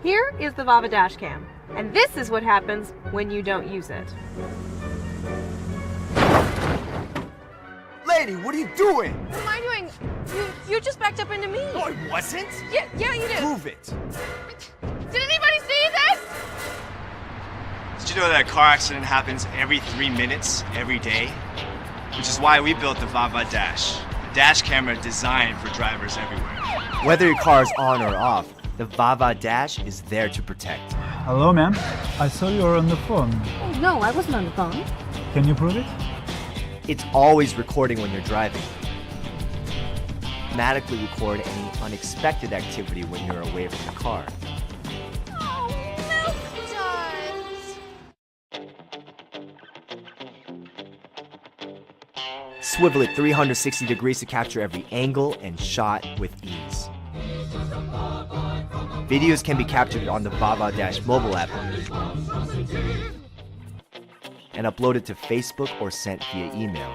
Here is the Vava dash cam, and this is what happens when you don't use it. Lady, what are you doing? What am I doing? You just backed up into me. No, I wasn't. Yeah, you did. Prove it. Did anybody see this? Did you know that a car accident happens every 3 minutes, every day? Which is why we built the Vava Dash, a dash camera designed for drivers everywhere. Whether your car is on or off, the Vava Dash is there to protect. Hello, ma'am. I saw you were on the phone. Oh, no, I wasn't on the phone. Can you prove it? It's always recording when you're driving. Automatically record any unexpected activity when you're away from the car. Oh, milk duds. Swivel it 360 degrees to capture every angle and shot with ease. Videos can be captured on the Vava Dash mobile app and uploaded to Facebook or sent via email.